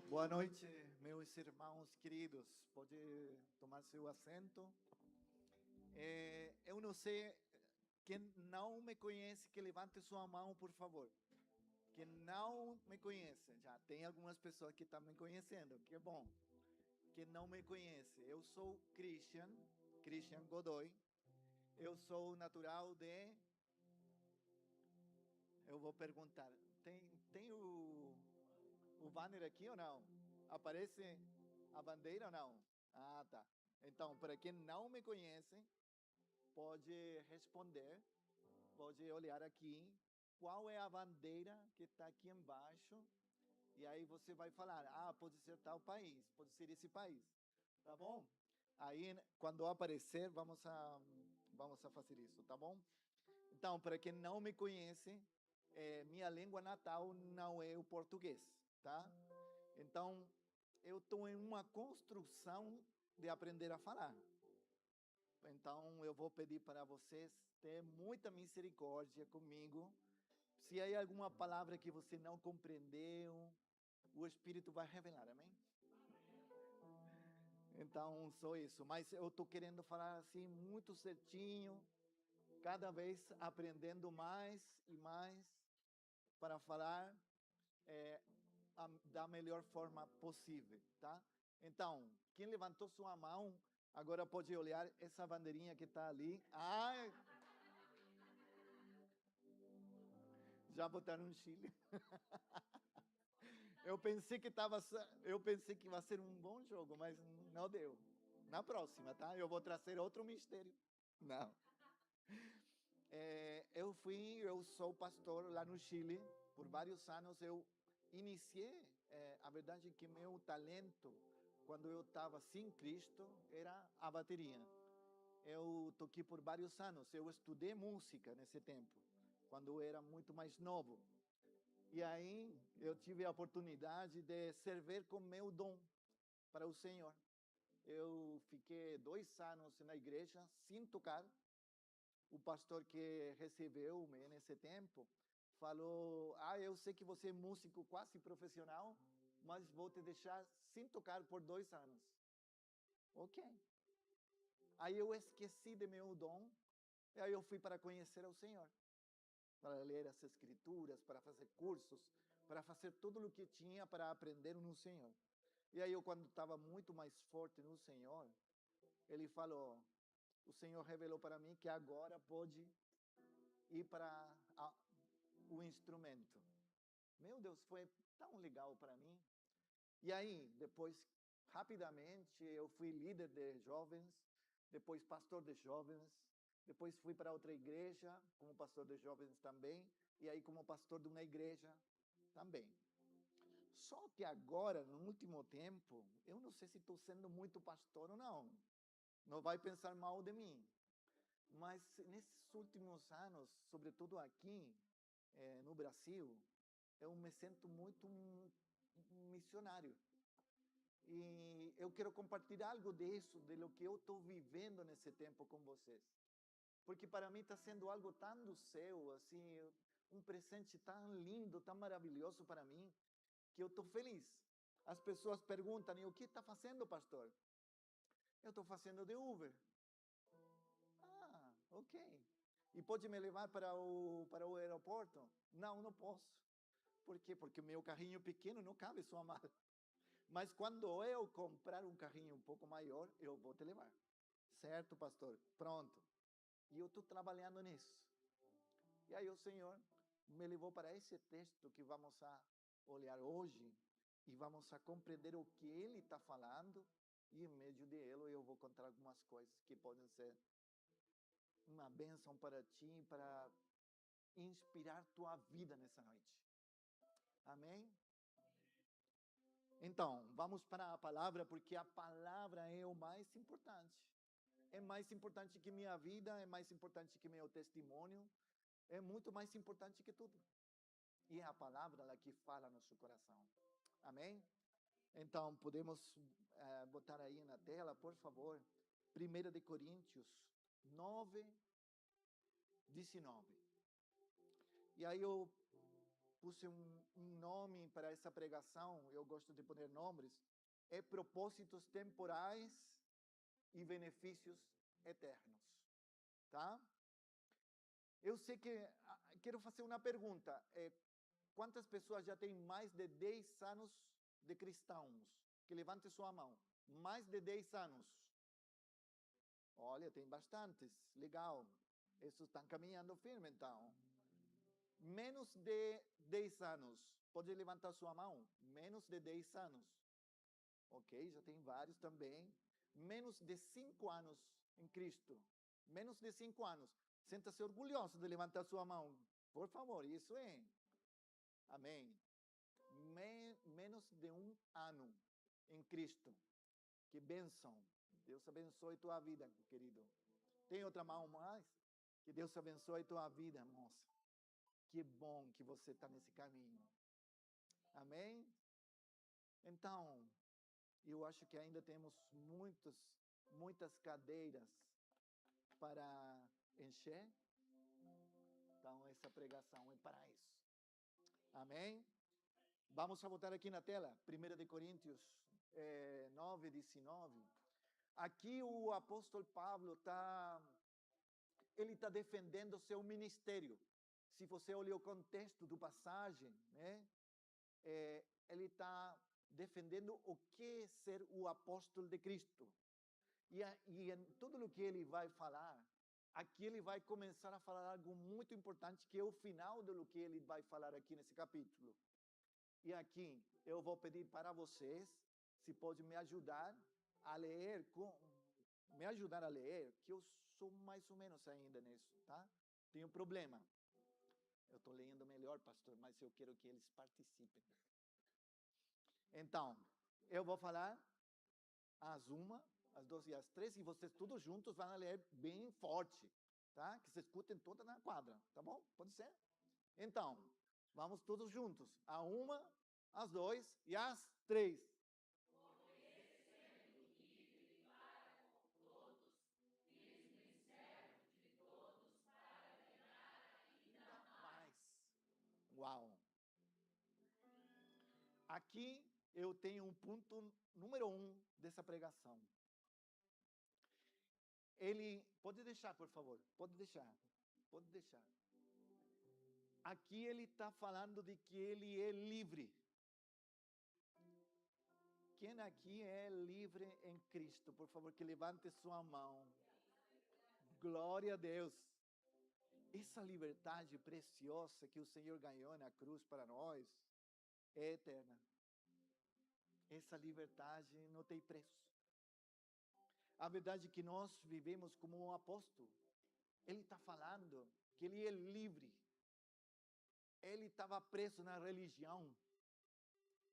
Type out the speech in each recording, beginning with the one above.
Boa noite, meus irmãos queridos. Pode tomar seu assento. Eu não sei, quem não me conhece, que levante sua mão, por favor. Quem não me conhece, já tem algumas pessoas que estão me conhecendo, que bom. Quem não me conhece, eu sou Christian Godoy. Eu sou natural de... Eu vou perguntar, tem o banner aqui ou não? Aparece a bandeira ou não? Ah, tá. Então, para quem não me conhece, pode responder, pode olhar aqui qual é a bandeira que está aqui embaixo, e aí você vai falar, pode ser tal país, pode ser esse país, tá bom? Aí, quando aparecer, vamos a fazer isso, tá bom? Então, para quem não me conhece, minha língua natal não é o português, tá? Então, eu estou em uma construção de aprender a falar. Então, eu vou pedir para vocês ter muita misericórdia comigo. Se há alguma palavra que você não compreendeu, o Espírito vai revelar, amém? Então, só isso. Mas eu estou querendo falar assim, muito certinho, cada vez aprendendo mais e mais para falar da melhor forma possível, tá? Então, quem levantou sua mão, agora pode olhar essa bandeirinha que está ali. Já botaram no Chile. Eu pensei que ia ser um bom jogo, mas não deu. Na próxima, tá? Eu vou trazer outro mistério. Não. Eu sou pastor lá no Chile. Por vários anos eu iniciei, a verdade é que meu talento, quando eu estava sem Cristo, era a bateria. Eu toquei por vários anos. Eu estudei música nesse tempo, quando eu era muito mais novo. E aí eu tive a oportunidade de servir com meu dom para o Senhor. Eu fiquei 2 anos na igreja sem tocar. O pastor que recebeu-me nesse tempo falou: eu sei que você é músico quase profissional, mas vou te deixar sem tocar por 2 anos. Ok. Aí eu esqueci de meu dom, e aí eu fui para conhecer ao Senhor, para ler as escrituras, para fazer cursos, para fazer tudo o que tinha para aprender no Senhor. E aí eu, quando estava muito mais forte no Senhor, ele falou, o Senhor revelou para mim que agora pode ir para o instrumento. Meu Deus, foi tão legal para mim. E aí, depois, rapidamente, eu fui líder de jovens, depois pastor de jovens, depois fui para outra igreja como pastor de jovens também, e aí como pastor de uma igreja também. Só que agora, no último tempo, eu não sei se estou sendo muito pastor ou não. Não vai pensar mal de mim. Mas nesses últimos anos, sobretudo aqui no Brasil, eu me sinto muito um missionário. E eu quero compartilhar algo disso, de lo que eu estou vivendo nesse tempo com vocês. Porque para mim está sendo algo tão do céu, assim, um presente tão lindo, tão maravilhoso para mim, que eu estou feliz. As pessoas perguntam, e o que está fazendo, pastor? Eu estou fazendo de Uber. Ok. E pode me levar para o aeroporto? Não, não posso. Por quê? Porque o meu carrinho pequeno não cabe sua mala. Mas quando eu comprar um carrinho um pouco maior, eu vou te levar. Certo, pastor? Pronto. E eu estou trabalhando nisso. E aí o Senhor me levou para esse texto que vamos a olhar hoje e vamos a compreender o que Ele está falando, e em meio dele eu vou contar algumas coisas que podem ser uma bênção para ti, para inspirar tua vida nessa noite. Amém? Então, vamos para a palavra, porque a palavra é o mais importante. É mais importante que minha vida, é mais importante que meu testemunho, é muito mais importante que tudo. E é a palavra lá que fala no nosso coração. Amém? Então, podemos botar aí na tela, por favor, 1 de Coríntios 9, 19. E aí puse um nome para essa pregação, eu gosto de pôr nomes, é propósitos temporais e benefícios eternos, tá? Eu sei que, quero fazer uma pergunta, quantas pessoas já têm mais de 10 anos de cristãos? Que levante sua mão. Mais de 10 anos. Olha, tem bastantes, legal. Esses estão caminhando firme, então. Menos de 10 anos, pode levantar sua mão? Menos de 10 anos. Ok, já tem vários também. Menos de 5 anos em Cristo. Menos de 5 anos. Sinta-se orgulhoso de levantar sua mão. Por favor, isso é. Amém. Menos de 1 ano em Cristo. Que bênção. Deus abençoe tua vida, querido. Tem outra mão mais? Que Deus abençoe tua vida, moça. Que bom que você está nesse caminho. Amém? Então, eu acho que ainda temos muitas cadeiras para encher. Então, essa pregação é para isso. Amém? Vamos a botar aqui na tela, 1 de Coríntios 9, 19. Aqui o apóstolo Pablo ele está defendendo o seu ministério. Se você olhar o contexto do passagem, né, ele está defendendo o que é ser o apóstolo de Cristo. E em tudo o que ele vai falar, aqui ele vai começar a falar algo muito importante, que é o final do que ele vai falar aqui nesse capítulo. E aqui eu vou pedir para vocês, se pode me ajudar a ler, que eu sou mais ou menos ainda nisso, tá? Tenho um problema. Eu estou lendo melhor, pastor, mas eu quero que eles participem. Então, eu vou falar às 1, às 2 e às 3, e vocês todos juntos vão ler bem forte, tá? Que se escutem toda na quadra, tá bom? Pode ser? Então, vamos todos juntos. A 1, às 2 e às 3. Uau! Aqui eu tenho um ponto número 1 dessa pregação. Ele, pode deixar, por favor, pode deixar. Aqui ele está falando de que ele é livre. Quem aqui é livre em Cristo? Por favor, que levante sua mão. Glória a Deus. Essa liberdade preciosa que o Senhor ganhou na cruz para nós é eterna. Essa liberdade não tem preço. A verdade é que nós vivemos como um apóstolo. Ele está falando que ele é livre. Ele estava preso na religião,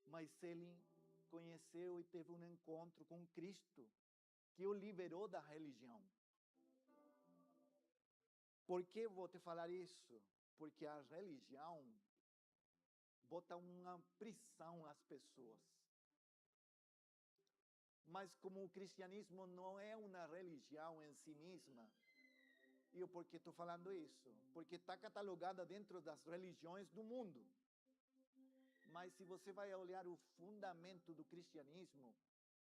mas ele conheceu e teve um encontro com Cristo, que o liberou da religião. Por que vou te falar isso? Porque a religião bota uma prisão às pessoas. Mas como o cristianismo não é uma religião em si mesma, e por que estou falando isso? Porque está catalogada dentro das religiões do mundo. Mas se você vai olhar o fundamento do cristianismo,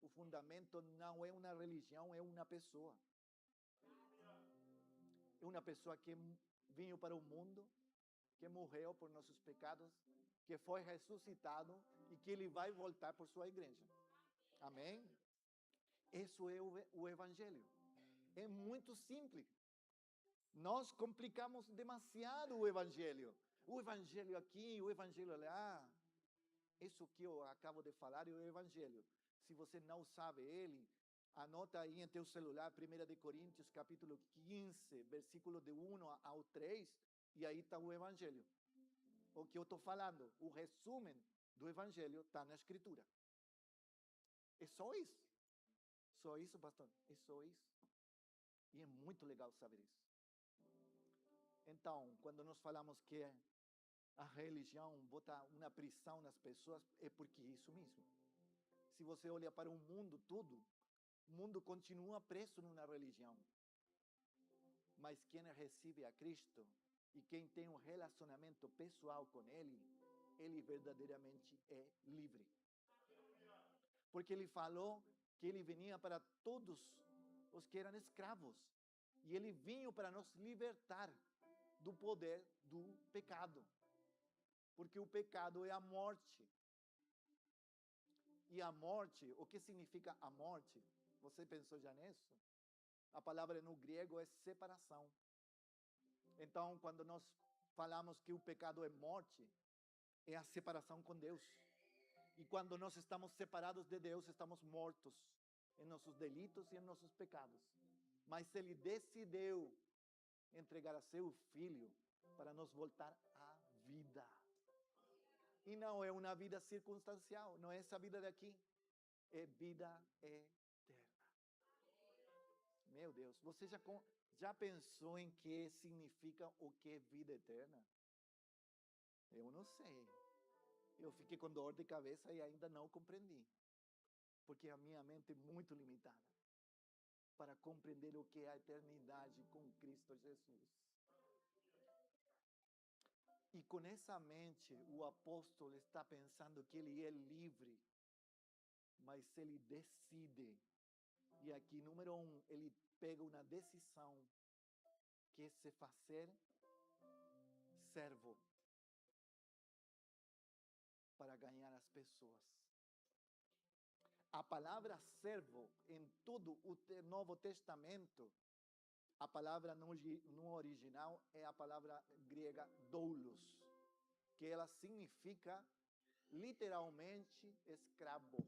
o fundamento não é uma religião, é uma pessoa. É uma pessoa que veio para o mundo, que morreu por nossos pecados, que foi ressuscitado e que ele vai voltar por sua igreja. Amém? Isso é o evangelho. É muito simples. Nós complicamos demasiado o evangelho. O evangelho aqui, o evangelho lá. Isso que eu acabo de falar é o evangelho. Se você não sabe ele, anota aí em teu celular 1 de Coríntios capítulo 15, versículo de 1 ao 3, e aí está o evangelho. O que eu estou falando, o resumo do evangelho está na escritura. É só isso. Só isso, pastor? É só isso. E é muito legal saber isso. Então, quando nós falamos que a religião bota uma prisão nas pessoas, é porque é isso mesmo. Se você olha para o mundo todo, o mundo continua preso numa religião. Mas quem recebe a Cristo e quem tem um relacionamento pessoal com Ele, ele verdadeiramente é livre. Porque ele falou que ele vinha para todos os que eram escravos. E ele veio para nos libertar do poder do pecado. Porque o pecado é a morte. E a morte, o que significa a morte? Você pensou já nisso? A palavra no grego é separação. Então, quando nós falamos que o pecado é morte, é a separação com Deus. E quando nós estamos separados de Deus, estamos mortos em nossos delitos e em nossos pecados. Mas Ele decidiu entregar a seu Filho para nos voltar à vida. E não é uma vida circunstancial, não é essa vida daqui, é vida eterna. Meu Deus, você já pensou em que significa o que é vida eterna? Eu não sei. Eu fiquei com dor de cabeça e ainda não compreendi. Porque a minha mente é muito limitada para compreender o que é a eternidade com Cristo Jesus. E com essa mente, o apóstolo está pensando que ele é livre, mas ele decide. E aqui, número 1, ele pega uma decisão, que é se fazer servo para ganhar as pessoas. A palavra servo, em todo o Novo Testamento, a palavra no original é a palavra grega doulos, que ela significa literalmente escravo.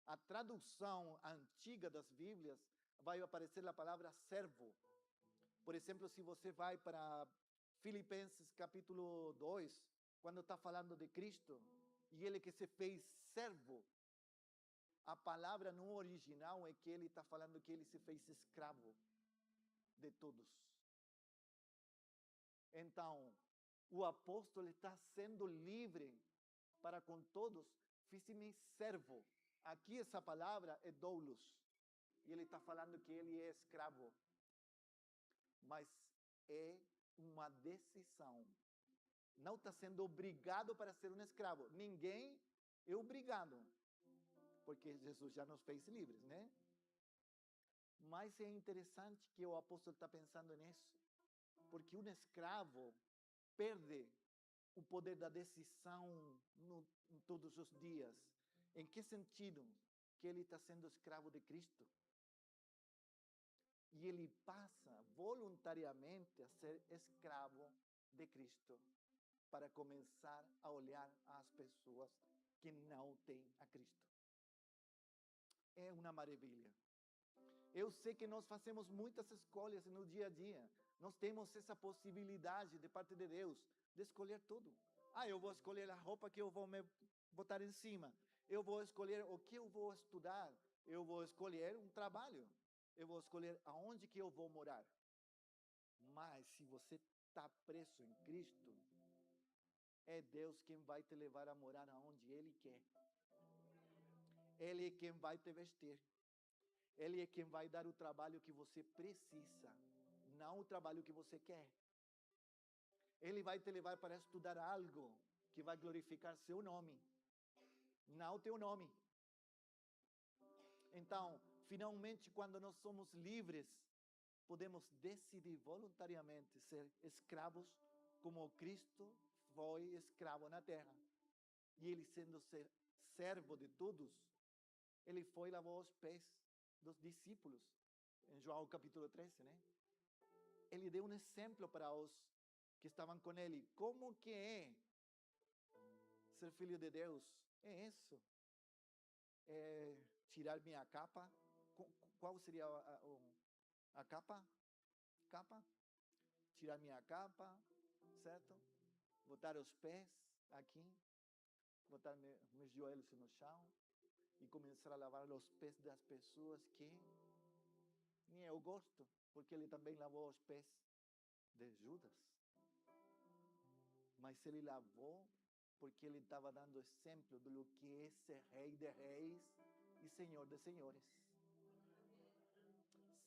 A tradução antiga das Bíblias vai aparecer a palavra servo. Por exemplo, se você vai para Filipenses capítulo 2, quando está falando de Cristo, e ele que se fez servo, a palavra no original é que ele está falando que ele se fez escravo de todos. Então, o apóstolo está sendo livre para com todos. Fiz-me servo. Aqui essa palavra é doulos. E ele está falando que ele é escravo. Mas é uma decisão. Não está sendo obrigado para ser um escravo. Ninguém é obrigado. Porque Jesus já nos fez livres, né? Mas é interessante que o apóstolo está pensando nisso. Porque um escravo perde o poder da decisão em todos os dias. Em que sentido? Que ele está sendo escravo de Cristo. E ele passa voluntariamente a ser escravo de Cristo para começar a olhar as pessoas que não têm a Cristo. É uma maravilha. Eu sei que nós fazemos muitas escolhas no dia a dia. Nós temos essa possibilidade de parte de Deus de escolher tudo. Eu vou escolher a roupa que eu vou me botar em cima. Eu vou escolher o que eu vou estudar. Eu vou escolher um trabalho. Eu vou escolher aonde que eu vou morar. Mas se você está preso em Cristo, é Deus quem vai te levar a morar aonde Ele quer. Ele é quem vai te vestir. Ele é quem vai dar o trabalho que você precisa, não o trabalho que você quer. Ele vai te levar para estudar algo que vai glorificar seu nome, não o teu nome. Então, finalmente, quando nós somos livres, podemos decidir voluntariamente ser escravos como Cristo foi escravo na terra. E ele sendo servo de todos, ele foi e lavou os pés dos discípulos, em João capítulo 13, né? Ele deu um exemplo para os que estavam com ele. Como que é ser filho de Deus? É isso. É tirar minha capa. Qual seria a capa? Capa? Tirar minha capa, certo? Botar os pés aqui. Botar meus joelhos no chão. E começar a lavar os pés das pessoas que nem eu gosto, porque ele também lavou os pés de Judas. Mas ele lavou porque ele estava dando exemplo do que é ser rei de reis e senhor de senhores.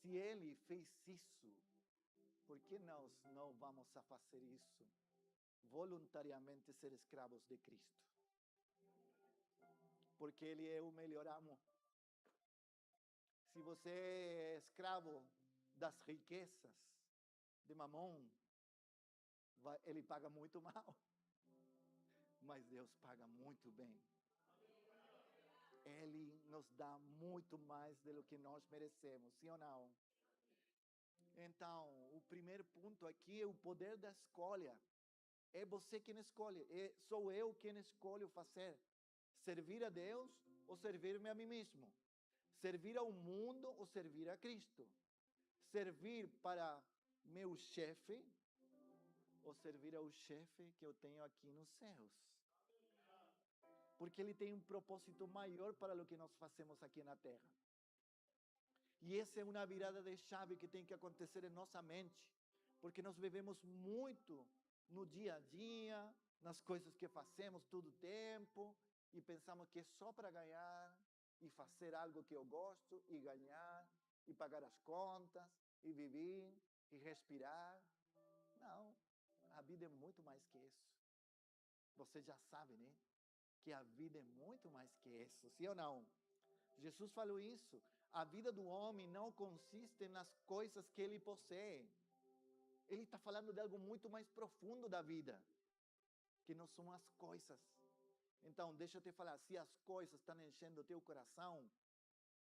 Se ele fez isso, por que nós não vamos a fazer isso? voluntariamente ser escravos de Cristo. Porque Ele é o melhor amo. Se você é escravo das riquezas de Mamon, ele paga muito mal. Mas Deus paga muito bem. Ele nos dá muito mais do que nós merecemos, sim ou não? Então, o primeiro ponto aqui é o poder da escolha. É você quem escolhe. Sou eu quem escolho fazer. Servir a Deus ou servir-me a mim mesmo. Servir ao mundo ou servir a Cristo. Servir para meu chefe ou servir ao chefe que eu tenho aqui nos céus. Porque ele tem um propósito maior para o que nós fazemos aqui na terra. E essa é uma virada de chave que tem que acontecer em nossa mente. Porque nós vivemos muito no dia a dia, nas coisas que fazemos todo o tempo, e pensamos que é só para ganhar, e fazer algo que eu gosto, e ganhar, e pagar as contas, e viver, e respirar. Não, a vida é muito mais que isso. Você já sabe, né? Que a vida é muito mais que isso, sim ou não? Jesus falou isso. A vida do homem não consiste nas coisas que ele possui. Ele está falando de algo muito mais profundo da vida, que não são as coisas. Então, deixa eu te falar, se as coisas estão enchendo o teu coração,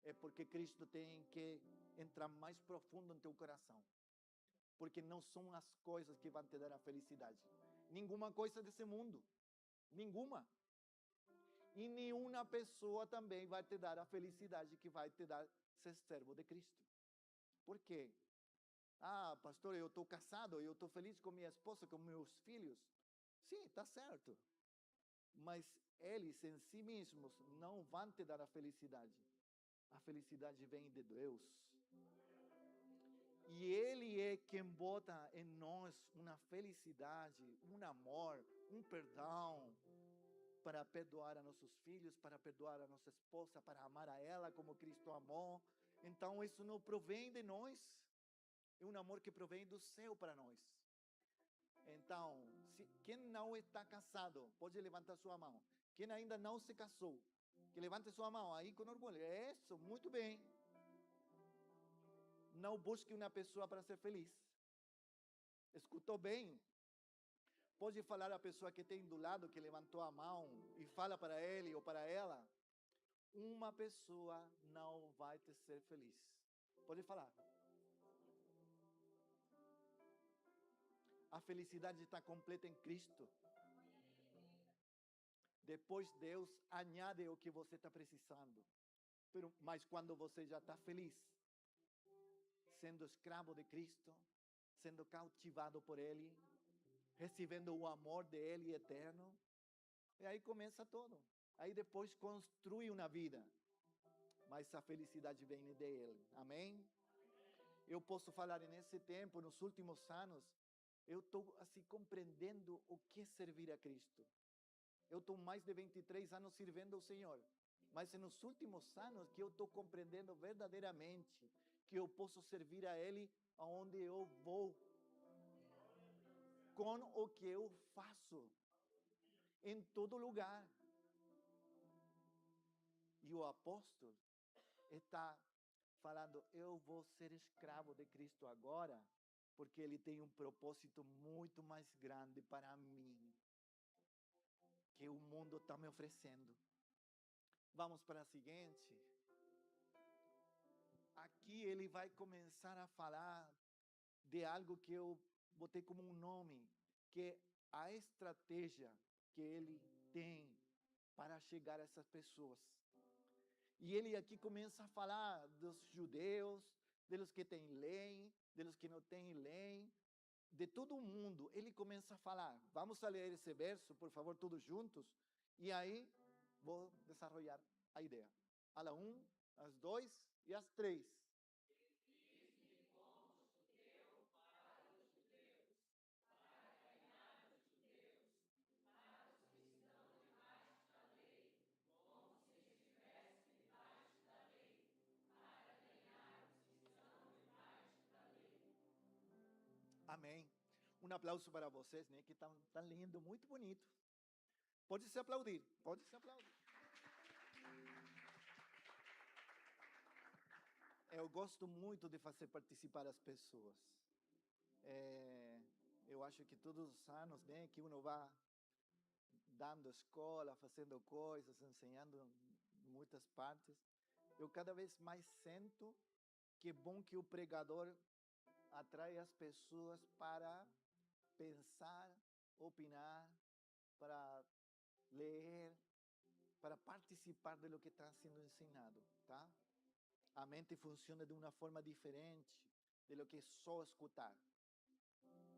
é porque Cristo tem que entrar mais profundo no teu coração. Porque não são as coisas que vão te dar a felicidade. Nenhuma coisa desse mundo. Nenhuma. E nenhuma pessoa também vai te dar a felicidade que vai te dar ser servo de Cristo. Por quê? Ah, pastor, eu estou casado, eu estou feliz com minha esposa, com meus filhos. Sim, está certo. Mas eles em si mesmos não vão te dar a felicidade. A felicidade vem de Deus. E Ele é quem bota em nós uma felicidade, um amor, um perdão, para perdoar a nossos filhos, para perdoar a nossa esposa, para amar a ela como Cristo amou. Então isso não provém de nós, é um amor que provém do céu para nós. Então, quem não está casado, pode levantar sua mão. Quem ainda não se casou, que levante sua mão aí com orgulho. Isso, muito bem. Não busque uma pessoa para ser feliz. Escutou bem? Pode falar a pessoa que tem do lado, que levantou a mão, e fala para ele ou para ela: uma pessoa não vai te ser feliz. Pode falar. A felicidade está completa em Cristo. Depois Deus añade o que você está precisando. Mas quando você já está feliz, sendo escravo de Cristo, sendo cautivado por Ele, recebendo o amor dele eterno, e aí começa tudo. Aí depois construi uma vida, mas a felicidade vem dele. Amém? Eu posso falar nesse tempo, nos últimos anos, eu estou assim compreendendo o que é servir a Cristo. Eu estou mais de 23 anos servindo ao Senhor, mas é nos últimos anos que eu estou compreendendo verdadeiramente que eu posso servir a Ele aonde eu vou, com o que eu faço, em todo lugar. E o apóstolo está falando: eu vou ser escravo de Cristo agora, porque Ele tem um propósito muito mais grande para mim, que o mundo está me oferecendo. Vamos para a seguinte. Aqui ele vai começar a falar de algo que eu botei como um nome, que é a estratégia que ele tem para chegar a essas pessoas. E ele aqui começa a falar dos judeus, dos que têm lei, dos que não têm lei, de todo mundo. Ele começa a falar. Vamos a ler esse verso, por favor, todos juntos. E aí vou desenvolver a ideia. A la 1, as 2 e as 3. Amém. Um aplauso para vocês, né? Que estão lindo, muito bonito. Pode se aplaudir, pode se aplaudir. Eu gosto muito de fazer participar as pessoas. Eu acho que todos os anos, né, que uno vai dando escola, fazendo coisas, ensinando em muitas partes, eu cada vez mais sinto que é bom que o pregador atrai as pessoas para pensar, opinar, para ler, para participar de lo que está sendo ensinado, tá? A mente funciona de uma forma diferente de lo que só escutar.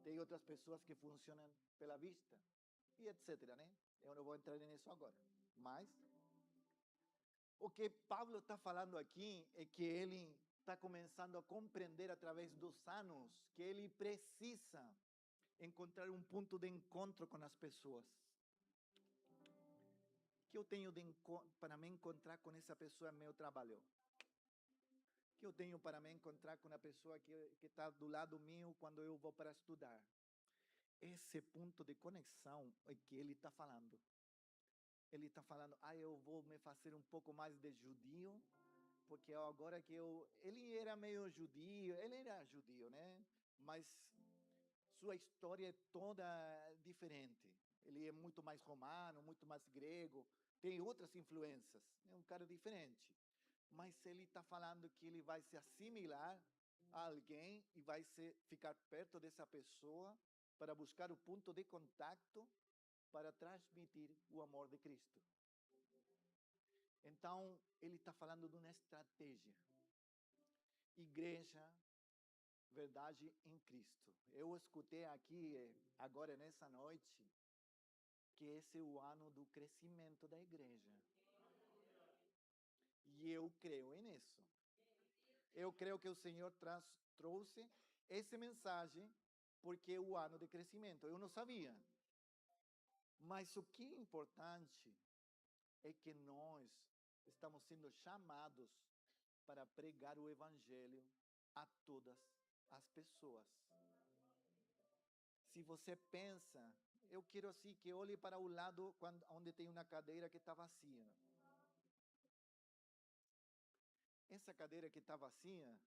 Tem outras pessoas que funcionam pela vista e etc, né? Eu não vou entrar nisso agora. Mas o que Pablo está falando aqui é que ele está começando a compreender através dos anos que ele precisa encontrar um ponto de encontro com as pessoas. Que eu tenho para me encontrar com essa pessoa no meu trabalho? Que eu tenho para me encontrar com a pessoa que está do lado meu quando eu vou para estudar? Esse ponto de conexão é que ele está falando. Ele está falando, eu vou me fazer um pouco mais de judio, porque agora que ele era meio judio, ele era judio, né? Mas sua história é toda diferente. Ele é muito mais romano, muito mais grego, tem outras influências, é um cara diferente. Mas ele está falando que ele vai se assimilar a alguém e vai ficar perto dessa pessoa para buscar o ponto de contato para transmitir o amor de Cristo. Então, ele está falando de uma estratégia. Igreja, verdade em Cristo. Eu escutei aqui, agora nessa noite, que esse é o ano do crescimento da igreja. E eu creio nisso. Eu creio que o Senhor trouxe essa mensagem porque é o ano de crescimento. Eu não sabia. Mas o que é importante é que nós estamos sendo chamados para pregar o evangelho a todas as pessoas. Se você pensa, eu quero assim que olhe para o lado onde tem uma cadeira que está vazia. Essa cadeira que está vazia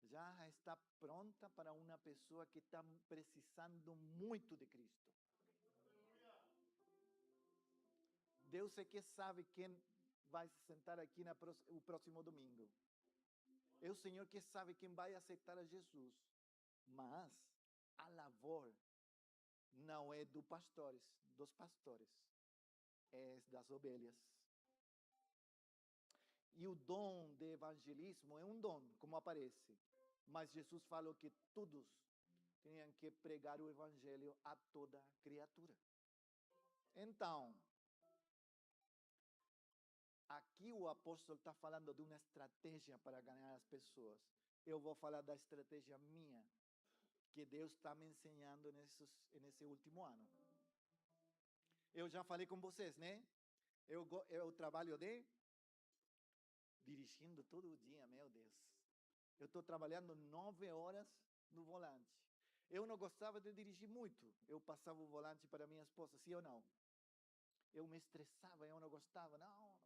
já está pronta para uma pessoa que está precisando muito de Cristo. Deus é que sabe quem vai se sentar aqui o próximo domingo. É o Senhor que sabe quem vai aceitar a Jesus. Mas a labor não é dos pastores, é das ovelhas. E o dom de evangelismo é um dom, como aparece. Mas Jesus falou que todos tinham que pregar o evangelho a toda criatura. Então, aqui o apóstolo está falando de uma estratégia para ganhar as pessoas. Eu vou falar da estratégia minha, que Deus está me ensinando nesse último ano. Eu já falei com vocês, né? Eu trabalho dirigindo todo dia, meu Deus. Eu estou trabalhando 9 horas no volante. Eu não gostava de dirigir muito. Eu passava o volante para minha esposa, sim ou não? Eu me estressava, eu não gostava. Não.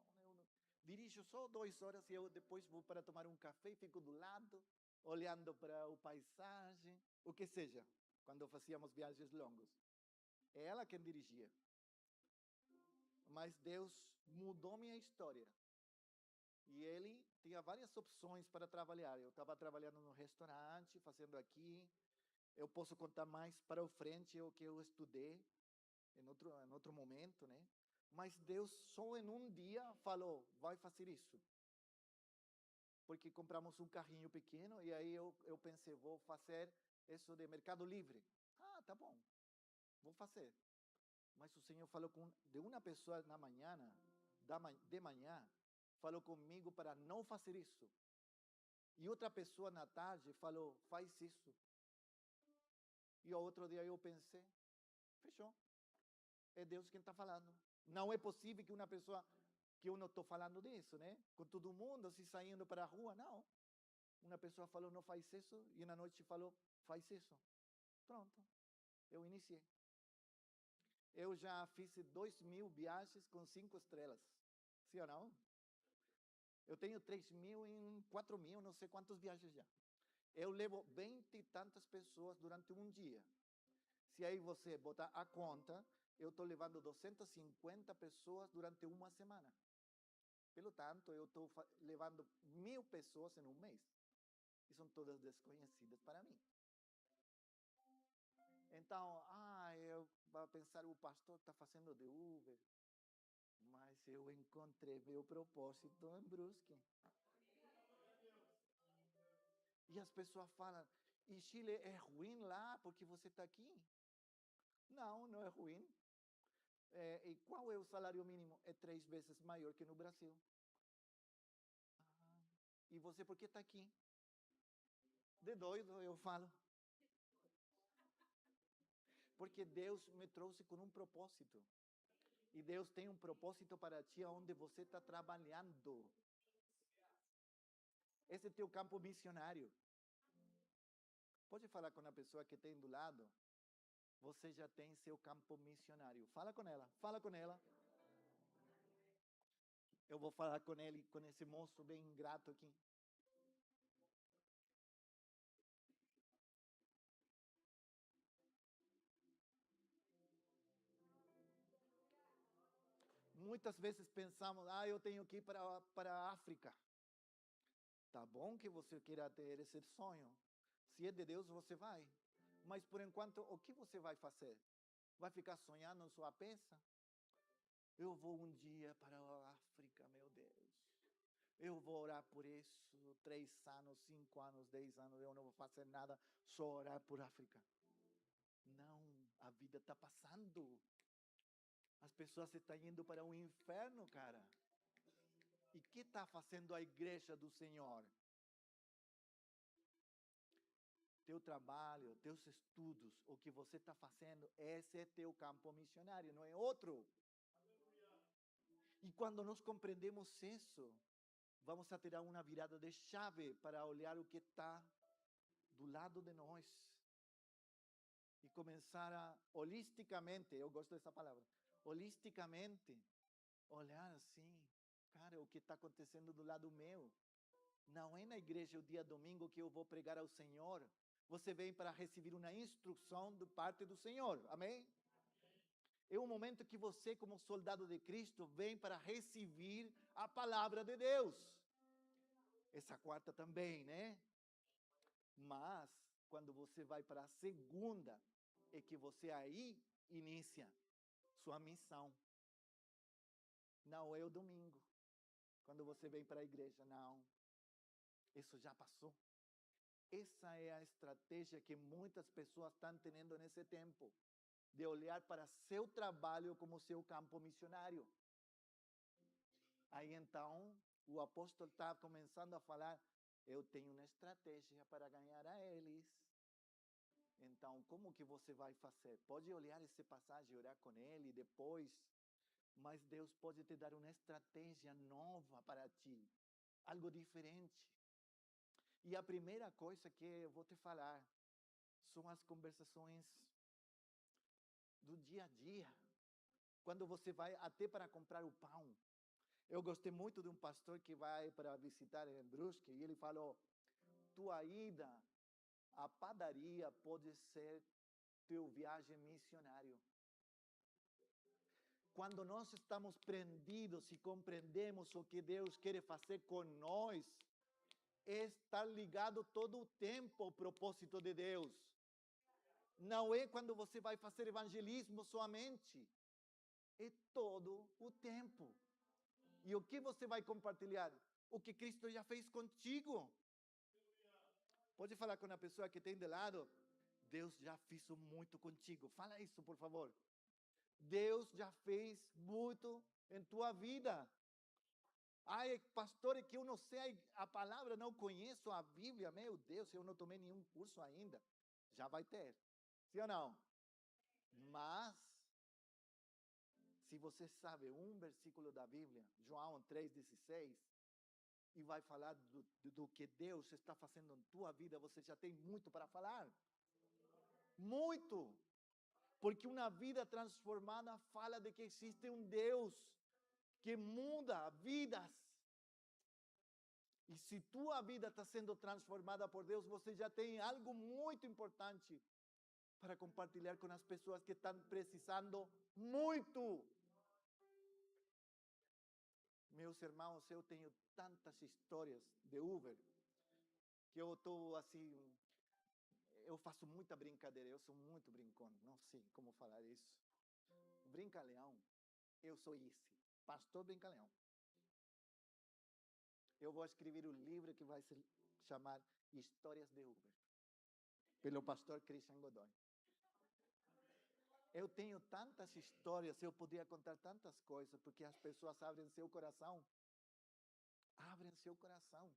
Dirijo só 2 horas e eu depois vou para tomar um café e fico do lado, olhando para o paisagem, o que seja, quando fazíamos viagens longas. É ela quem dirigia. Mas Deus mudou minha história. E ele tinha várias opções para trabalhar. Eu estava trabalhando no restaurante, fazendo aqui. Eu posso contar mais para o frente o que eu estudei em outro momento, né? Mas Deus só em um dia falou, vai fazer isso. Porque compramos um carrinho pequeno e aí eu pensei, vou fazer isso de Mercado Livre. Tá bom, vou fazer. Mas o Senhor falou de uma pessoa na manhã, de manhã, falou comigo para não fazer isso. E outra pessoa na tarde falou, faz isso. E o outro dia eu pensei, fechou. É Deus quem está falando. Não é possível que uma pessoa, que eu não estou falando disso, né? Com todo mundo, assim, saindo para a rua, não. Uma pessoa falou, não faz isso, e na noite falou, faz isso. Pronto, eu iniciei. Eu já fiz 2.000 viagens com 5 estrelas. Sim ou não? Eu tenho 3.000 em 4.000, não sei quantas viagens já. Eu levo 20 e tantas pessoas durante um dia. Se aí você botar a conta, eu estou levando 250 pessoas durante uma semana. Pelo tanto, eu estou levando 1.000 pessoas em um mês. E são todas desconhecidas para mim. Então, eu vou pensar, o pastor está fazendo de Uber. Mas eu encontrei meu propósito em Brusque. E as pessoas falam, e Chile é ruim lá porque você está aqui? Não, não é ruim. E qual é o salário mínimo? É 3 vezes maior que no Brasil. E você por que está aqui? De doido, eu falo. Porque Deus me trouxe com um propósito. E Deus tem um propósito para ti onde você está trabalhando. Esse é teu campo missionário. Pode falar com a pessoa que tem do lado. Você já tem seu campo missionário. Fala com ela, fala com ela. Eu vou falar com ele, com esse moço bem ingrato aqui. Muitas vezes pensamos, eu tenho que ir para a África. Tá bom que você queira ter esse sonho. Se é de Deus, você vai. Mas por enquanto, o que você vai fazer? Vai ficar sonhando em sua peça? Eu vou um dia para a África, meu Deus. Eu vou orar por isso, 3 anos, 5 anos, 10 anos, eu não vou fazer nada, só orar por África. Não, a vida está passando. As pessoas estão indo para o inferno, cara. E o que está fazendo a igreja do Senhor? Teu trabalho, teus estudos, o que você está fazendo, esse é teu campo missionário, não é outro. E quando nós compreendemos isso, vamos a ter uma virada de chave para olhar o que está do lado de nós. E começar a, holisticamente, eu gosto dessa palavra, holisticamente, olhar assim, cara, o que está acontecendo do lado meu. Não é na igreja o dia domingo que eu vou pregar ao Senhor. Você vem para receber uma instrução de parte do Senhor. Amém? É um momento que você, como soldado de Cristo, vem para receber a palavra de Deus. Essa quarta também, né? Mas, quando você vai para a segunda, é que você aí inicia sua missão. Não é o domingo, quando você vem para a igreja, não. Isso já passou. Essa é a estratégia que muitas pessoas estão tendo nesse tempo, de olhar para seu trabalho como seu campo missionário. Aí então, o apóstolo está começando a falar, eu tenho uma estratégia para ganhar a eles. Então, como que você vai fazer? Pode olhar esse passagem, orar com ele depois, mas Deus pode te dar uma estratégia nova para ti, algo diferente. E a primeira coisa que eu vou te falar são as conversações do dia a dia. Quando você vai até para comprar o pão. Eu gostei muito de um pastor que vai para visitar em Brusque e ele falou, tua ida à padaria pode ser teu viagem missionário. Quando nós estamos prendidos e compreendemos o que Deus quer fazer com nós, está ligado todo o tempo ao propósito de Deus. Não é quando você vai fazer evangelismo somente. É todo o tempo. E o que você vai compartilhar? O que Cristo já fez contigo. Pode falar com a pessoa que tem de lado. Deus já fez muito contigo. Fala isso, por favor. Deus já fez muito em tua vida. Pastor, é que eu não sei a palavra, não conheço a Bíblia. Meu Deus, eu não tomei nenhum curso ainda. Já vai ter. Sim ou não? Mas, se você sabe um versículo da Bíblia, João 3,16, e vai falar do que Deus está fazendo em tua vida, você já tem muito para falar. Muito. Porque uma vida transformada fala de que existe um Deus que muda vidas. E se tua vida está sendo transformada por Deus, você já tem algo muito importante para compartilhar com as pessoas que estão precisando muito. Meus irmãos, eu tenho tantas histórias de Uber que eu estou assim, eu faço muita brincadeira, eu sou muito brincão, não sei como falar isso. Brincalhão, eu sou esse, pastor brincalhão. Eu vou escrever um livro que vai se chamar Histórias de Uber, pelo pastor Christian Godoy. Eu tenho tantas histórias, eu poderia contar tantas coisas, porque as pessoas abrem seu coração. Abrem seu coração.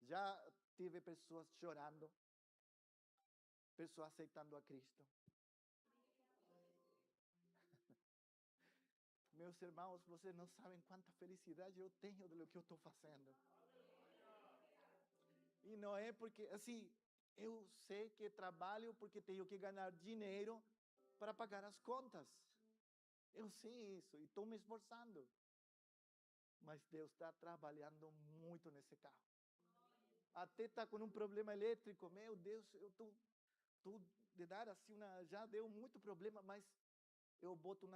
Já tive pessoas chorando, pessoas aceitando a Cristo. Meus irmãos, vocês não sabem quanta felicidade eu tenho do que eu estou fazendo. E não é porque, assim, eu sei que trabalho porque tenho que ganhar dinheiro para pagar as contas. Eu sei isso e estou me esforçando. Mas Deus está trabalhando muito nesse carro. Até está com um problema elétrico. Meu Deus, eu estou de dar assim, já deu muito problema, mas eu boto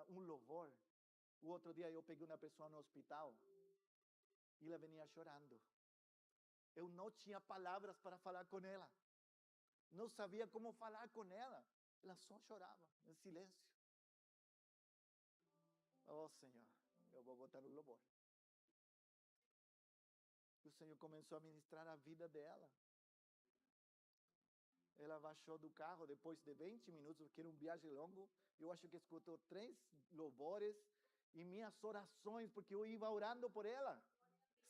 um louvor. O outro dia eu peguei uma pessoa no hospital e ela venia chorando. Eu não tinha palavras para falar com ela. Não sabia como falar com ela. Ela só chorava, em silêncio. Oh, Senhor, eu vou botar o louvor. E o Senhor começou a ministrar a vida dela. Ela baixou do carro depois de 20 minutos, porque era uma viagem longa. Eu acho que escutou 3 louvores e minhas orações, porque eu ia orando por ela,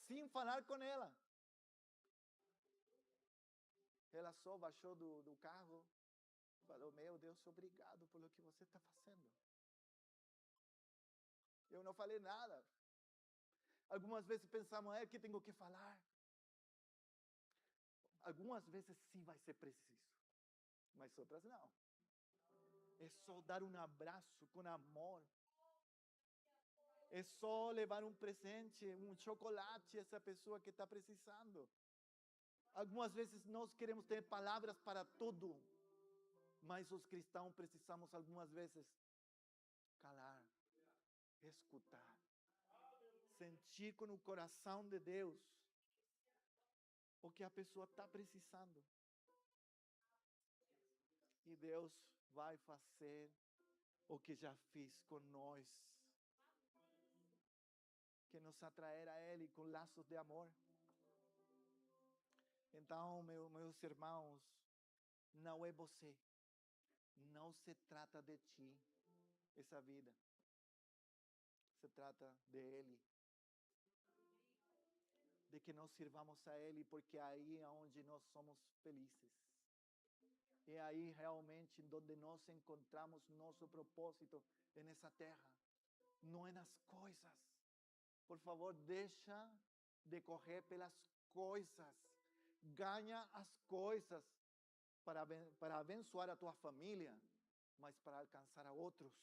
sem falar com ela. Ela só baixou do carro, falou, meu Deus, obrigado pelo que você está fazendo. Eu não falei nada. Algumas vezes pensamos, que tenho que falar. Algumas vezes sim vai ser preciso, mas outras não. É só dar um abraço com amor. É só levar um presente, um chocolate a essa pessoa que está precisando. Algumas vezes nós queremos ter palavras para tudo, mas os cristãos precisamos algumas vezes calar, escutar, sentir com o coração de Deus o que a pessoa está precisando. E Deus vai fazer o que já fez com nós, que nos atrair a Ele com laços de amor. Então, meus irmãos, não é você, não se trata de ti, essa vida, se trata de Ele, de que nós sirvamos a Ele, porque aí é onde nós somos felizes. É aí realmente onde nós encontramos nosso propósito nessa terra, não é nas coisas. Por favor, deixa de correr pelas coisas. Ganha as coisas para abençoar a tua família, mas para alcançar a outros.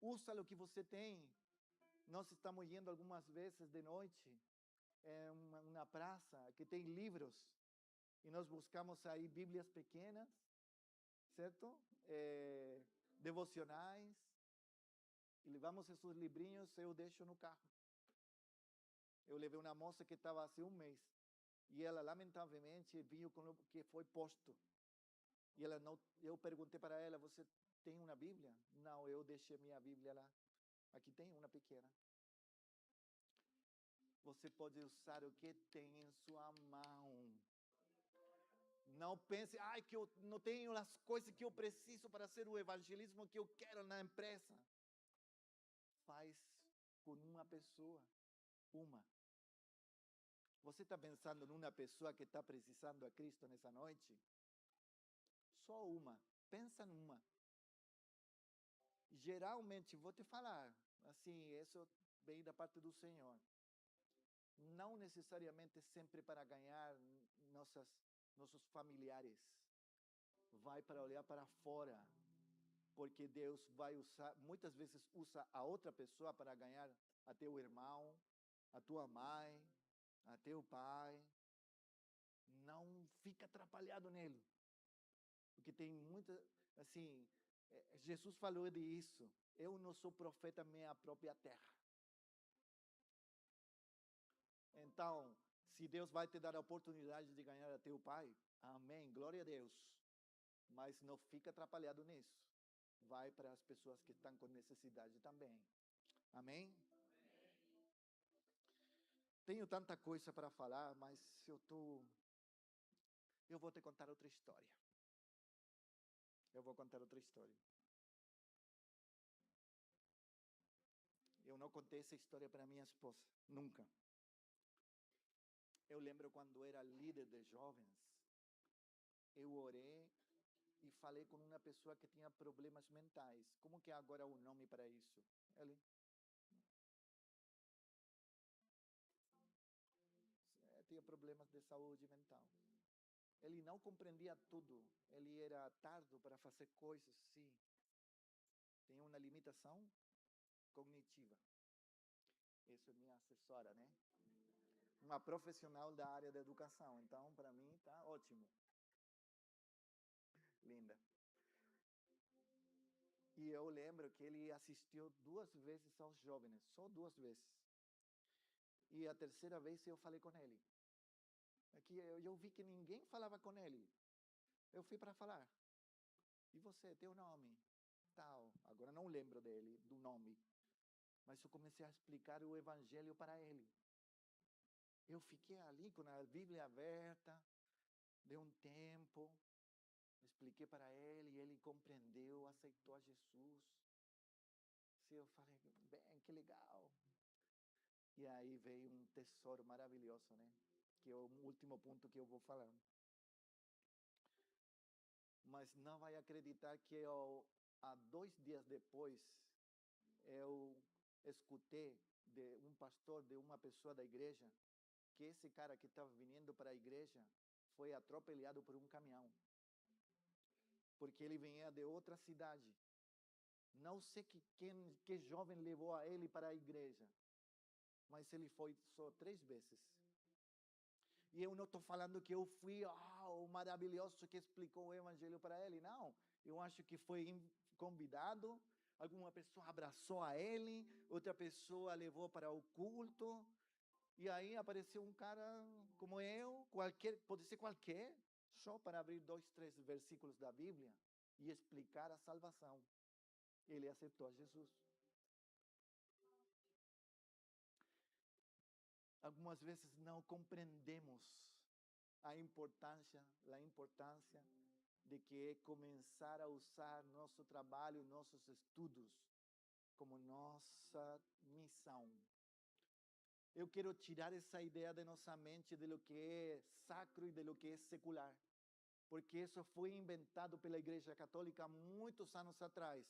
Usa o que você tem. Nós estamos indo algumas vezes de noite em uma praça que tem livros. E nós buscamos aí bíblias pequenas, certo? Devocionais. E levamos esses livrinhos, eu deixo no carro. Eu levei uma moça que estava há um mês. E ela, lamentavelmente, viu com o que foi posto. E ela não, eu perguntei para ela, você tem uma Bíblia? Não, eu deixei minha Bíblia lá. Aqui tem uma pequena. Você pode usar o que tem em sua mão. Não pense, que eu não tenho as coisas que eu preciso para ser o evangelismo que eu quero na empresa. Faz com uma pessoa, uma. Você está pensando numa pessoa que está precisando a Cristo nessa noite? Só uma. Pensa numa. Geralmente, vou te falar, assim, isso vem da parte do Senhor. Não necessariamente sempre para ganhar nossos familiares. vai para olhar para fora, porque Deus vai usar, muitas vezes usa a outra pessoa para ganhar a teu irmão, a tua mãe, a teu pai. Não fica atrapalhado nele, porque tem muita, assim, Jesus falou disso. Eu não sou profeta minha própria terra. Então, se Deus vai te dar a oportunidade de ganhar a teu pai, amém, glória a Deus. Mas não fica atrapalhado nisso. Vai para as pessoas que estão com necessidade também. Amém? Tenho tanta coisa para falar, mas eu vou te contar outra história. Eu vou contar outra história. Eu não contei essa história para minha esposa, nunca. Eu lembro quando era líder de jovens, eu orei e falei com uma pessoa que tinha problemas mentais. Como que é agora o nome para isso? Ele tinha problemas de saúde mental. Ele não compreendia tudo. Ele era tardo para fazer coisas, sim. Tem uma limitação cognitiva. Isso é minha assessora, né? Uma profissional da área da educação. Então, para mim, tá ótimo. Linda. E eu lembro que ele assistiu 2 vezes aos jovens, só 2 vezes. E a terceira vez eu falei com ele. Aqui eu vi que ninguém falava com ele. Eu fui para falar. E você, teu nome? Tal. Agora não lembro dele, do nome. Mas eu comecei a explicar o evangelho para ele. Eu fiquei ali com a Bíblia aberta, deu um tempo, expliquei para ele e ele compreendeu, aceitou a Jesus. E eu falei, bem, que legal. E aí veio um tesouro maravilhoso, né? Que é o último ponto que eu vou falar. Mas não vai acreditar que há 2 dias depois, eu escutei de um pastor, de uma pessoa da igreja, que esse cara que estava vindo para a igreja foi atropelado por um caminhão. Porque ele vinha de outra cidade. Não sei que jovem levou a ele para a igreja, mas ele foi só 3 vezes. E eu não estou falando que eu fui o maravilhoso que explicou o evangelho para ele, não. Eu acho que foi convidado, alguma pessoa abraçou a ele, outra pessoa levou para o culto, e aí apareceu um cara como eu, pode ser qualquer, só para abrir 2, 3 versículos da Bíblia e explicar a salvação. Ele aceitou a Jesus. Algumas vezes não compreendemos a importância de que é começar a usar nosso trabalho, nossos estudos como nossa missão. Eu quero tirar essa ideia de nossa mente de lo que é sacro e de lo que é secular, porque isso foi inventado pela Igreja Católica muitos anos atrás,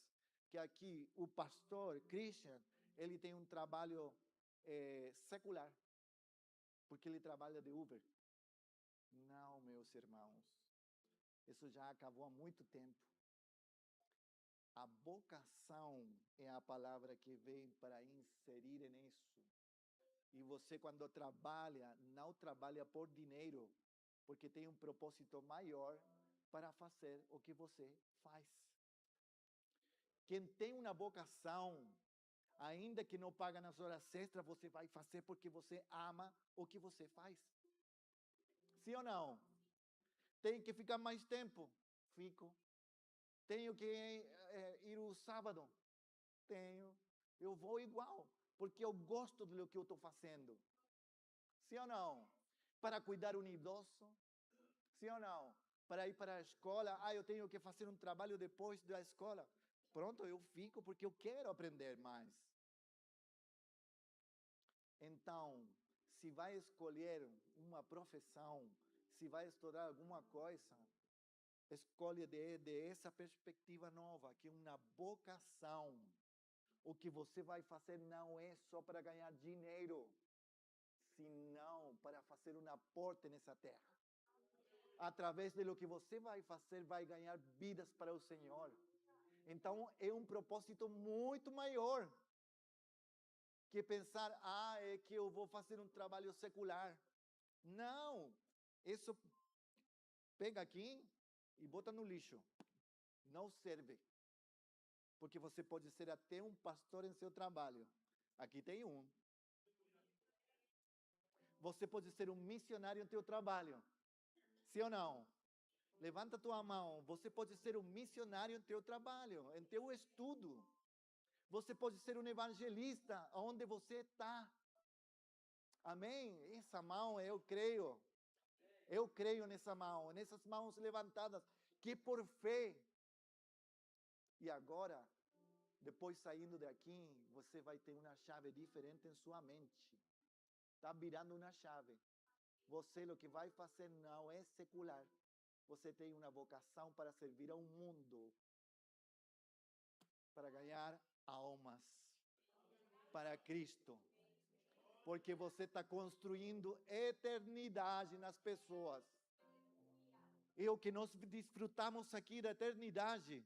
que aqui o pastor Christian, ele tem um trabalho secular, porque ele trabalha de Uber. Não, meus irmãos, isso já acabou há muito tempo. A vocação é a palavra que vem para inserir nisso. E você, quando trabalha, não trabalha por dinheiro, porque tem um propósito maior para fazer o que você faz. Quem tem uma vocação, ainda que não paga nas horas extras, você vai fazer porque você ama o que você faz. Sim ou não? Tem que ficar mais tempo? Fico. Tenho que ir o sábado? Tenho. Eu vou igual, porque eu gosto do que eu estou fazendo. Sim ou não? Para cuidar um idoso? Sim ou não? Para ir para a escola? Eu tenho que fazer um trabalho depois da escola. Pronto, eu fico porque eu quero aprender mais. Então, se vai escolher uma profissão, se vai estudar alguma coisa, escolhe de essa perspectiva nova, que é uma vocação. O que você vai fazer não é só para ganhar dinheiro, senão para fazer um aporte nessa terra. Através de lo que você vai fazer, vai ganhar vidas para o Senhor. Então, é um propósito muito maior que pensar, é que eu vou fazer um trabalho secular. Não, isso pega aqui e bota no lixo. Não serve. Porque você pode ser até um pastor em seu trabalho. Aqui tem um. Você pode ser um missionário em teu trabalho. Sim ou não? Levanta tua mão. Você pode ser um missionário em teu trabalho, em teu estudo. Você pode ser um evangelista onde você está. Amém? Essa mão eu creio. Eu creio nessa mão, nessas mãos levantadas, que por fé. E agora, depois saindo daqui, você vai ter uma chave diferente em sua mente. Está virando uma chave. Você, o que vai fazer não é secular. Você tem uma vocação para servir ao mundo, para ganhar almas para Cristo. Porque você está construindo eternidade nas pessoas. E o que nós desfrutamos aqui da eternidade,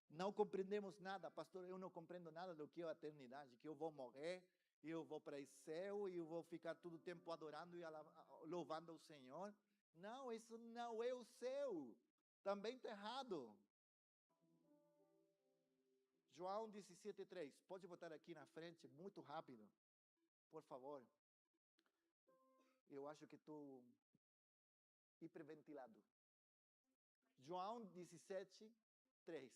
não compreendemos nada. Pastor, eu não compreendo nada do que é a eternidade, que eu vou morrer, e eu vou para o céu, e eu vou ficar todo o tempo adorando e louvando o Senhor. Não, isso não é o céu. Também está errado. João 17:3. Pode botar aqui na frente, muito rápido. Por favor. Eu acho que estou hiperventilado. João 17:3.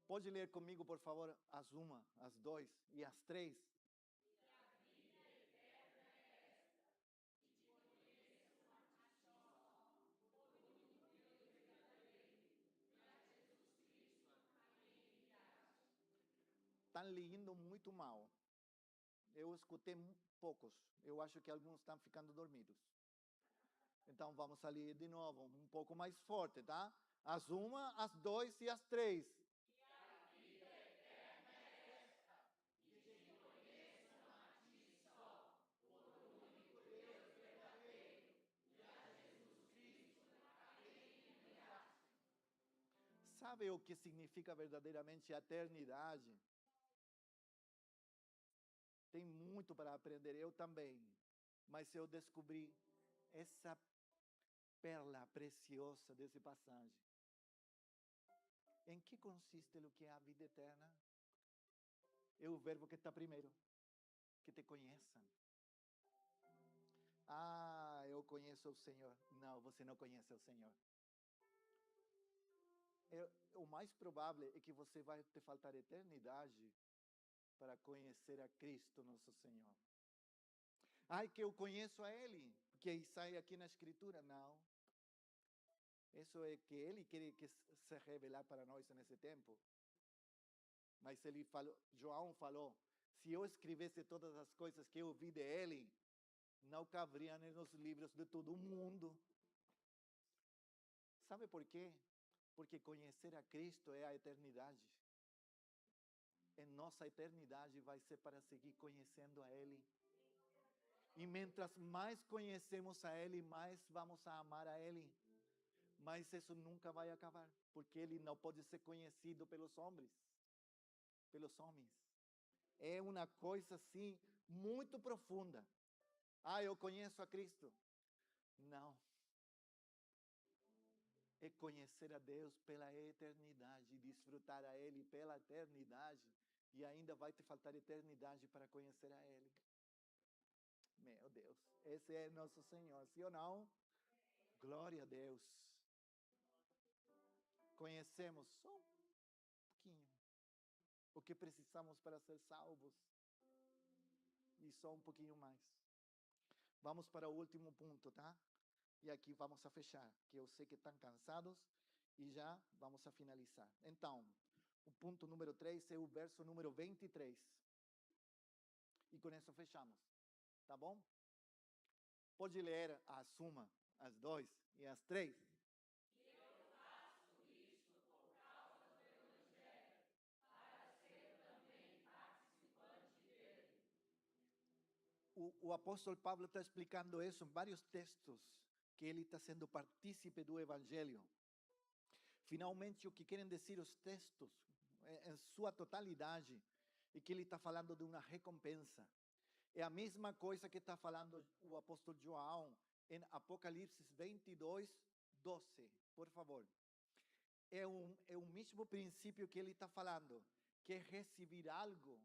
Pode ler comigo, por favor, as 1, as 2 e as 3. Estão lendo muito mal. Eu escutei poucos. Eu acho que alguns estão ficando dormidos. Então vamos a ler de novo, um pouco mais forte, tá? As 1, as 2 e as 3. Sabe o que significa verdadeiramente a eternidade? Tem muito para aprender, eu também. Mas eu descobri essa pérola preciosa desse passagem. Em que consiste o que é a vida eterna? É o verbo que está primeiro, que te conheçam. Eu conheço o Senhor. Não, você não conhece o Senhor. O mais provável é que você vai te faltar eternidade para conhecer a Cristo, nosso Senhor. Que eu conheço a Ele, porque sai aqui na Escritura. Não. Isso é que Ele quer que se revelar para nós nesse tempo. Mas ele falou, João falou, se eu escrevesse todas as coisas que eu vi de Ele, não caberiam nos livros de todo o mundo. Sabe por quê? Porque conhecer a Cristo é a eternidade. E nossa eternidade vai ser para seguir conhecendo a Ele. E mientras mais conhecemos a Ele, mais vamos a amar a Ele. Mas isso nunca vai acabar, porque Ele não pode ser conhecido pelos homens. Pelos homens. É uma coisa assim, muito profunda. Eu conheço a Cristo. Não. É conhecer a Deus pela eternidade, desfrutar a Ele pela eternidade, e ainda vai te faltar eternidade para conhecer a Ele. Meu Deus, esse é nosso Senhor, sim ou não? Glória a Deus. Conhecemos só um pouquinho o que precisamos para ser salvos, e só um pouquinho mais. Vamos para o último ponto, tá? E aqui vamos a fechar, que eu sei que estão cansados e já vamos a finalizar. Então, o ponto número 3 é o verso número 23. E com isso fechamos, tá bom? Pode ler as 1, as 2 e as 3. o apóstolo Pablo está explicando isso em vários textos, que ele está sendo partícipe do Evangelho. Finalmente, o que querem dizer os textos, em sua totalidade, é que ele está falando de uma recompensa. É a mesma coisa que está falando o apóstolo João em Apocalipse 22, 12. Por favor. É o mesmo princípio que ele está falando, que é receber algo,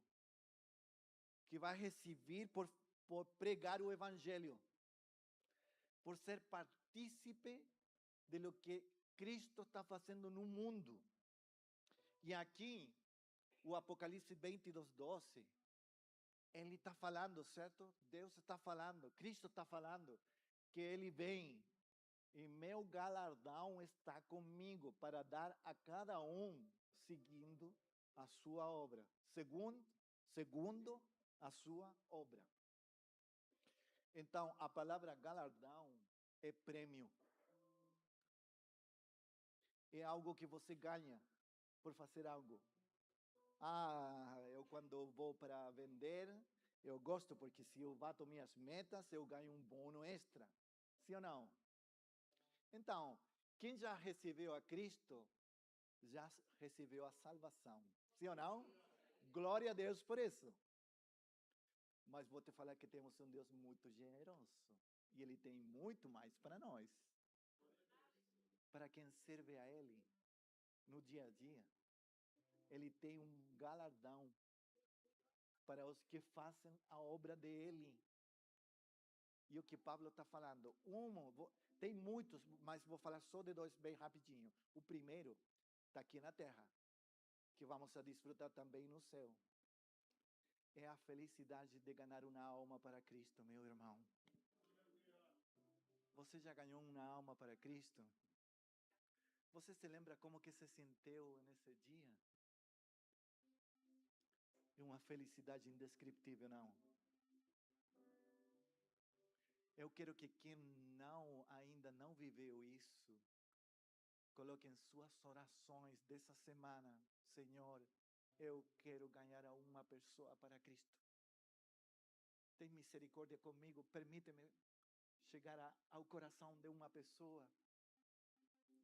que vai receber por pregar o Evangelho, por ser partícipe de lo que Cristo está fazendo no mundo. E aqui, o Apocalipse 22, 12, ele está falando, certo? Deus está falando, Cristo está falando, que ele vem, e meu galardão está comigo para dar a cada um seguindo a sua obra, segundo a sua obra. Então, a palavra galardão é prêmio. É algo que você ganha por fazer algo. Eu quando vou para vender, eu gosto porque se eu bato minhas metas, eu ganho um bônus extra. Sim ou não? Então, quem já recebeu a Cristo, já recebeu a salvação. Sim ou não? Glória a Deus por isso. Mas vou te falar que temos um Deus muito generoso. E Ele tem muito mais para nós. Para quem serve a Ele no dia a dia, Ele tem um galardão para os que fazem a obra dele. E o que Pablo está falando? Tem muitos, mas vou falar só de dois bem rapidinho. O primeiro está aqui na terra, que vamos a desfrutar também no céu. É a felicidade de ganhar uma alma para Cristo, meu irmão. Você já ganhou uma alma para Cristo? Você se lembra como que se sentiu nesse dia? É uma felicidade indescritível, não? Eu quero que quem ainda não viveu isso, coloque em suas orações dessa semana: Senhor, eu quero ganhar a uma pessoa para Cristo. Tem misericórdia comigo, permite-me chegar ao coração de uma pessoa,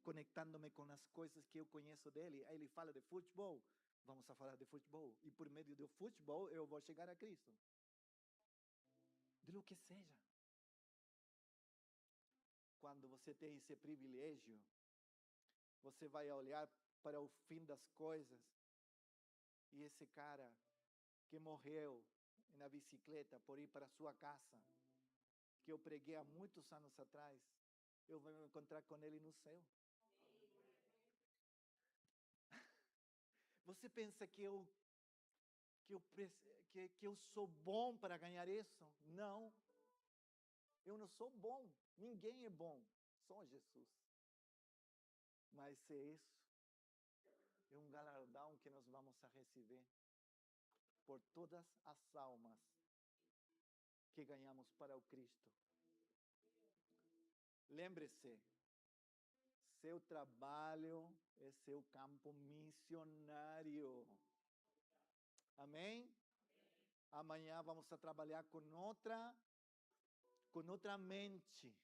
conectando-me com as coisas que eu conheço dele. Aí ele fala de futebol, vamos a falar de futebol, e por meio do futebol eu vou chegar a Cristo. De lo que seja. Quando você tem esse privilégio, você vai olhar para o fim das coisas, e esse cara que morreu na bicicleta por ir para sua casa, que eu preguei há muitos anos atrás, eu vou me encontrar com ele no céu. Você pensa que eu sou bom para ganhar isso? Não. Eu não sou bom. Ninguém é bom. Só Jesus. Mas é isso. É um galardão que nós vamos a receber por todas as almas que ganhamos para o Cristo. Lembre-se, seu trabalho é seu campo missionário. Amém? Amanhã vamos a trabalhar com outra mente.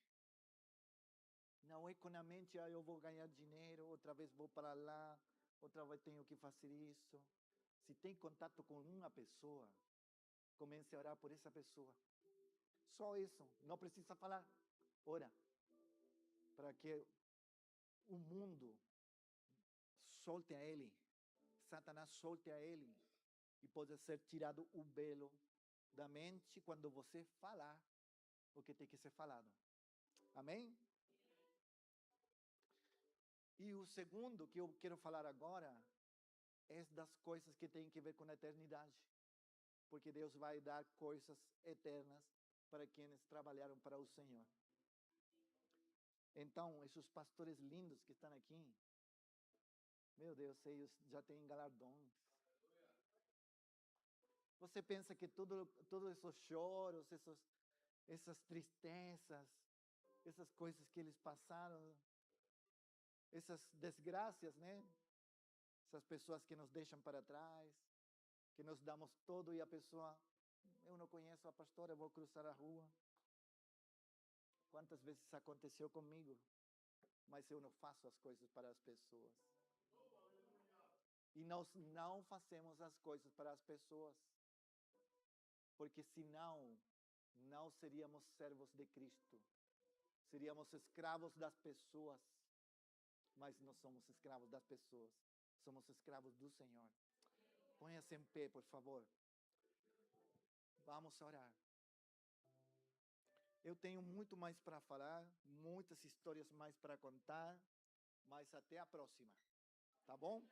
Não é com a mente, eu vou ganhar dinheiro, outra vez vou para lá, outra vez tenho que fazer isso. Se tem contato com uma pessoa, comece a orar por essa pessoa. Só isso, não precisa falar. Ora, para que o mundo solte a ele, Satanás solte a ele, e pode ser tirado o velo da mente quando você falar o que tem que ser falado. Amém? E o segundo que eu quero falar agora é das coisas que têm que ver com a eternidade. Porque Deus vai dar coisas eternas para quienes trabalharam para o Senhor. Então, esses pastores lindos que estão aqui, meu Deus, eles já têm galardões. Você pensa que todos esses choros, essas tristezas, essas coisas que eles passaram, essas desgraças, né? Essas pessoas que nos deixam para trás, que nos damos todo e a pessoa eu não conheço a pastora, eu vou cruzar a rua. Quantas vezes isso aconteceu comigo? Mas eu não faço as coisas para as pessoas. E nós não fazemos as coisas para as pessoas. Porque senão, não seríamos servos de Cristo. Seríamos escravos das pessoas. Mas não somos escravos das pessoas. Somos escravos do Senhor. Ponha-se em pé, por favor. Vamos orar. Eu tenho muito mais para falar, muitas histórias mais para contar, mas até a próxima. Tá bom?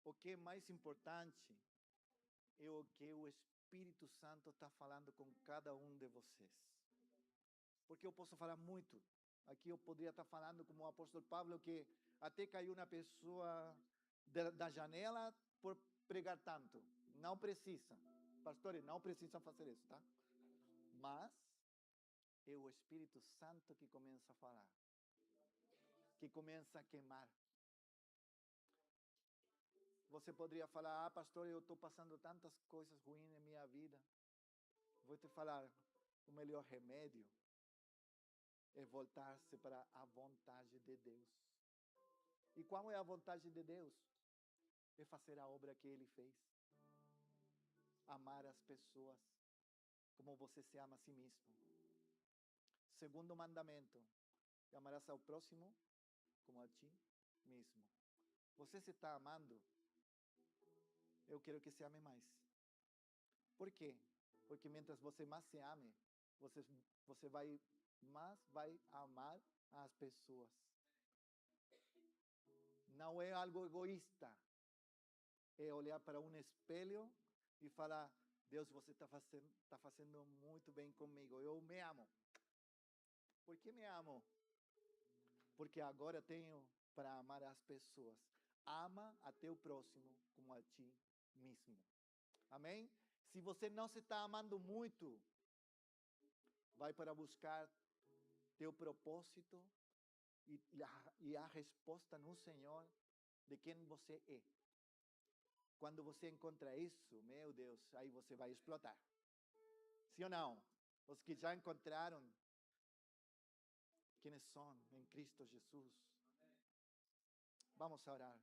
O que é mais importante é o que o Espírito Santo está falando com cada um de vocês. Porque eu posso falar muito. Aqui eu poderia estar falando como o apóstolo Pablo, que até caiu na pessoa da janela por pregar tanto. Não precisa. Pastores, não precisa fazer isso, tá? Mas é o Espírito Santo que começa a falar. Que começa a queimar. Você poderia falar, pastor, eu estou passando tantas coisas ruins na minha vida. Vou te falar, o melhor remédio é voltar-se para a vontade de Deus. E qual é a vontade de Deus? É fazer a obra que Ele fez. Amar as pessoas como você se ama a si mesmo. Segundo mandamento, amarás ao próximo como a ti mesmo. Você se está amando? Eu quero que se ame mais. Por quê? Porque mientras você mais se ame, você mais vai amar as pessoas. Não é algo egoísta. É olhar para um espelho e falar, Deus, você está fazendo muito bem comigo. Eu me amo. Por que me amo? Porque agora tenho para amar as pessoas. Ama a teu próximo como a ti mesmo. Amém? Se você não se está amando muito, vai para buscar teu propósito e a resposta no Senhor de quem você é. Quando você encontra isso, meu Deus, aí você vai explotar. Sim ou não? Os que já encontraram quem são em Cristo Jesus. Vamos orar.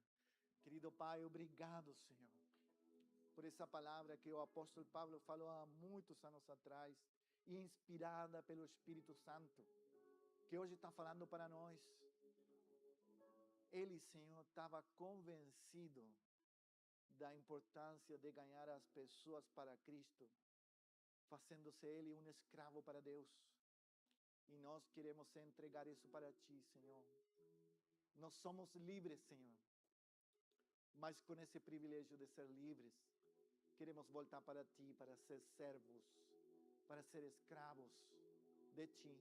Querido Pai, obrigado, Senhor, por essa palavra que o apóstolo Pablo falou há muitos anos atrás, inspirada pelo Espírito Santo, que hoje está falando para nós. Ele, Senhor, estava convencido da importância de ganhar as pessoas para Cristo, fazendo-se ele um escravo para Deus. E nós queremos entregar isso para Ti, Senhor. Nós somos livres, Senhor, mas com esse privilégio de ser livres, queremos voltar para Ti, para ser servos, para ser escravos de Ti,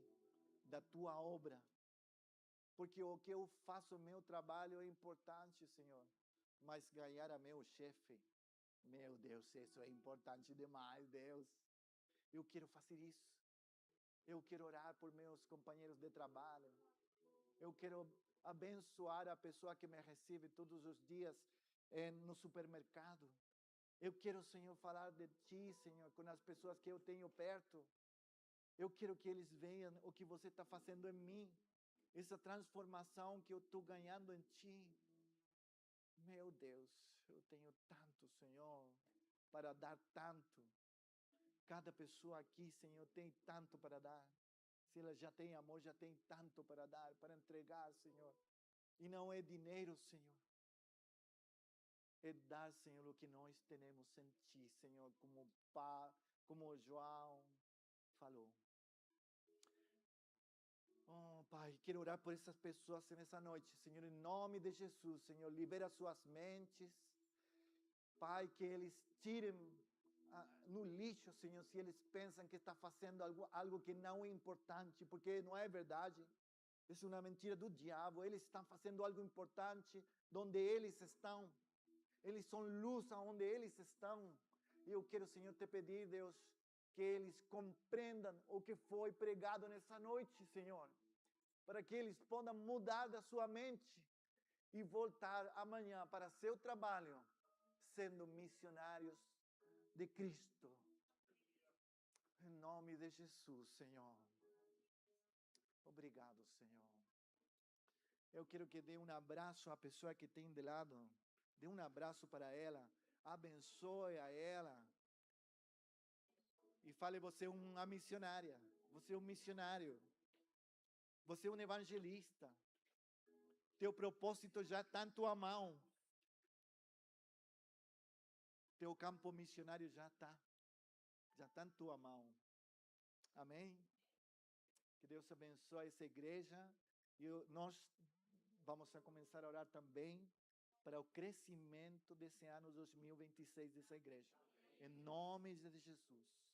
da Tua obra. Porque o que eu faço, o meu trabalho é importante, Senhor, mas ganhar a meu chefe, meu Deus, isso é importante demais, Deus. Eu quero fazer isso. Eu quero orar por meus companheiros de trabalho. Eu quero abençoar a pessoa que me recebe todos os dias no supermercado. Eu quero, Senhor, falar de Ti, Senhor, com as pessoas que eu tenho perto. Eu quero que eles vejam o que você está fazendo em mim. Essa transformação que eu estou ganhando em Ti. Meu Deus, eu tenho tanto, Senhor, para dar tanto. Cada pessoa aqui, Senhor, tem tanto para dar. Se ela já tem amor, já tem tanto para dar, para entregar, Senhor. E não é dinheiro, Senhor. É dar, Senhor, o que nós temos em Ti, Senhor, como João falou. Oh, Pai, quero orar por essas pessoas nessa noite, Senhor, em nome de Jesus, Senhor, libera suas mentes. Pai, que eles tirem no lixo, Senhor, se eles pensam que está fazendo algo que não é importante, porque não é verdade. Isso é uma mentira do diabo. Eles estão fazendo algo importante onde eles estão. Eles são luz aonde eles estão. E eu quero, Senhor, te pedir, Deus, que eles compreendam o que foi pregado nessa noite, Senhor, para que eles possam mudar da sua mente e voltar amanhã para seu trabalho, sendo missionários de Cristo. Em nome de Jesus, Senhor. Obrigado, Senhor. Eu quero que dê um abraço à pessoa que tem de lado. Dê um abraço para ela. Abençoe a ela. E fale, você é uma missionária. Você é um missionário. Você é um evangelista. Teu propósito já está em tua mão. Teu campo missionário já está. Já está em tua mão. Amém? Que Deus abençoe essa igreja. E nós vamos a começar a orar também para o crescimento desse ano 2026 dessa igreja. Em nome de Jesus.